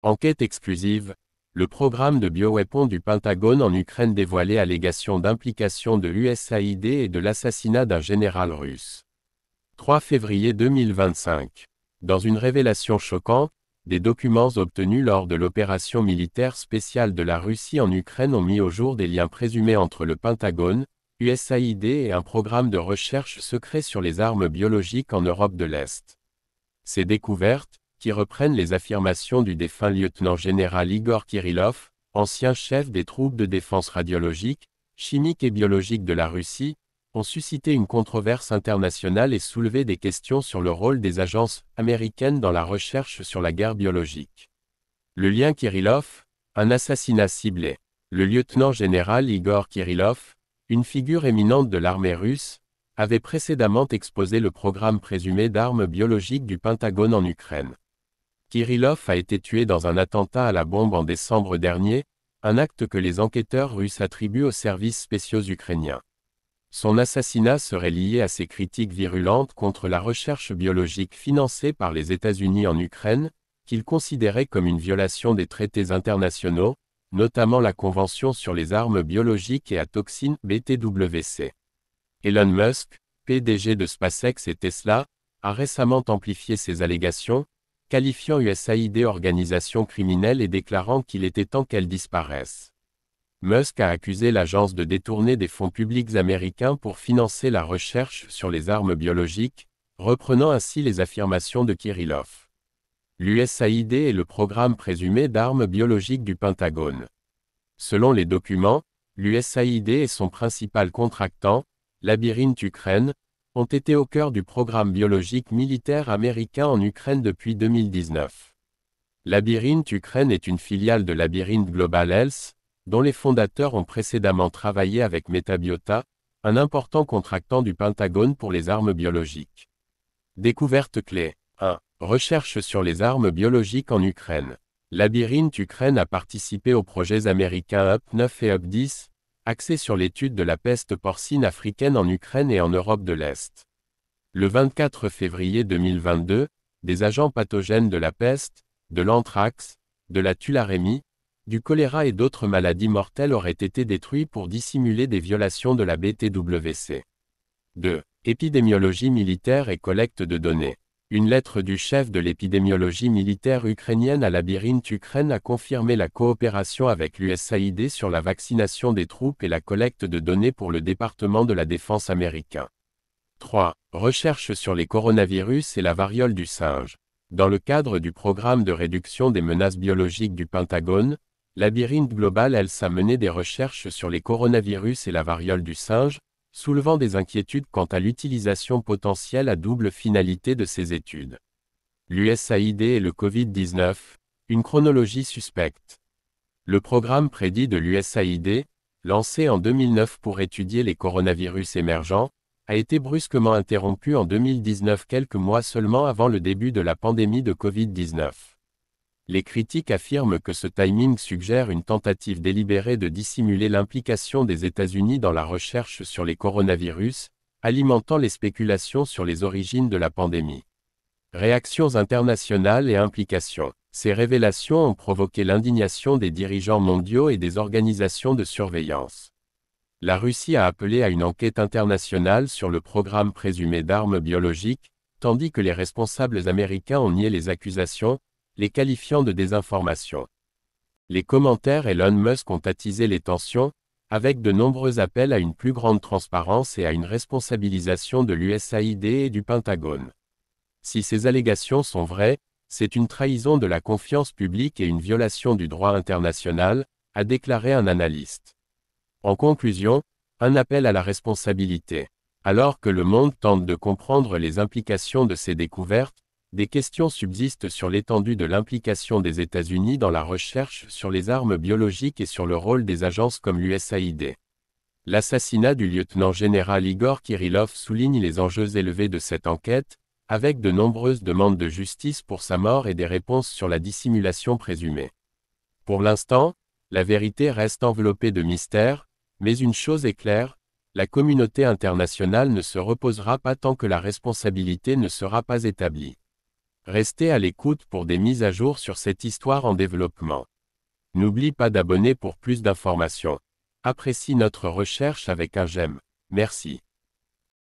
Enquête exclusive. Le programme de bioweapons du Pentagone en Ukraine dévoilé allégation d'implication de l'USAID et de l'assassinat d'un général russe. 3 février 2025. Dans une révélation choquante, des documents obtenus lors de l'opération militaire spéciale de la Russie en Ukraine ont mis au jour des liens présumés entre le Pentagone, USAID et un programme de recherche secret sur les armes biologiques en Europe de l'Est. Ces découvertes, qui reprennent les affirmations du défunt lieutenant-général Igor Kirillov, ancien chef des troupes de défense radiologique, chimique et biologique de la Russie, ont suscité une controverse internationale et soulevé des questions sur le rôle des agences américaines dans la recherche sur la guerre biologique. Le lien Kirillov, un assassinat ciblé. Le lieutenant-général Igor Kirillov, une figure éminente de l'armée russe, avait précédemment exposé le programme présumé d'armes biologiques du Pentagone en Ukraine. Kirillov a été tué dans un attentat à la bombe en décembre dernier, un acte que les enquêteurs russes attribuent aux services spéciaux ukrainiens. Son assassinat serait lié à ses critiques virulentes contre la recherche biologique financée par les États-Unis en Ukraine, qu'il considérait comme une violation des traités internationaux, notamment la Convention sur les armes biologiques et à toxines BTWC. Elon Musk, PDG de SpaceX et Tesla, a récemment amplifié ces allégations, qualifiant USAID organisation criminelle et déclarant qu'il était temps qu'elle disparaisse. Musk a accusé l'agence de détourner des fonds publics américains pour financer la recherche sur les armes biologiques, reprenant ainsi les affirmations de Kirillov. L'USAID est le programme présumé d'armes biologiques du Pentagone. Selon les documents, l'USAID et son principal contractant, Labyrinthe Ukraine, ont été au cœur du programme biologique militaire américain en Ukraine depuis 2019. Labyrinthe Ukraine est une filiale de Labyrinthe Global Health, dont les fondateurs ont précédemment travaillé avec Metabiota, un important contractant du Pentagone pour les armes biologiques. Découverte clé. 1. Recherche sur les armes biologiques en Ukraine. Labyrinthe Ukraine a participé aux projets américains UP9 et UP10, axés sur l'étude de la peste porcine africaine en Ukraine et en Europe de l'Est. Le 24 février 2022, des agents pathogènes de la peste, de l'anthrax, de la tularemie, du choléra et d'autres maladies mortelles auraient été détruits pour dissimuler des violations de la BTWC. 2. Épidémiologie militaire et collecte de données. Une lettre du chef de l'épidémiologie militaire ukrainienne à Labyrinthe Ukraine a confirmé la coopération avec l'USAID sur la vaccination des troupes et la collecte de données pour le département de la défense américain. 3. Recherche sur les coronavirus et la variole du singe. Dans le cadre du programme de réduction des menaces biologiques du Pentagone, Labyrinthe Global Health a mené des recherches sur les coronavirus et la variole du singe, soulevant des inquiétudes quant à l'utilisation potentielle à double finalité de ces études. L'USAID et le Covid-19, une chronologie suspecte. Le programme prédit de l'USAID, lancé en 2009 pour étudier les coronavirus émergents, a été brusquement interrompu en 2019 quelques mois seulement avant le début de la pandémie de Covid-19. Les critiques affirment que ce timing suggère une tentative délibérée de dissimuler l'implication des États-Unis dans la recherche sur les coronavirus, alimentant les spéculations sur les origines de la pandémie. Réactions internationales et implications. Ces révélations ont provoqué l'indignation des dirigeants mondiaux et des organisations de surveillance. La Russie a appelé à une enquête internationale sur le programme présumé d'armes biologiques, tandis que les responsables américains ont nié les accusations, les qualifiant de désinformation. Les commentaires Elon Musk ont attisé les tensions, avec de nombreux appels à une plus grande transparence et à une responsabilisation de l'USAID et du Pentagone. Si ces allégations sont vraies, c'est une trahison de la confiance publique et une violation du droit international, a déclaré un analyste. En conclusion, un appel à la responsabilité. Alors que le monde tente de comprendre les implications de ces découvertes, des questions subsistent sur l'étendue de l'implication des États-Unis dans la recherche sur les armes biologiques et sur le rôle des agences comme l'USAID. L'assassinat du lieutenant-général Igor Kirillov souligne les enjeux élevés de cette enquête, avec de nombreuses demandes de justice pour sa mort et des réponses sur la dissimulation présumée. Pour l'instant, la vérité reste enveloppée de mystère, mais une chose est claire, la communauté internationale ne se reposera pas tant que la responsabilité ne sera pas établie. Restez à l'écoute pour des mises à jour sur cette histoire en développement. N'oublie pas d'abonner pour plus d'informations. Apprécie notre recherche avec un j'aime. Merci.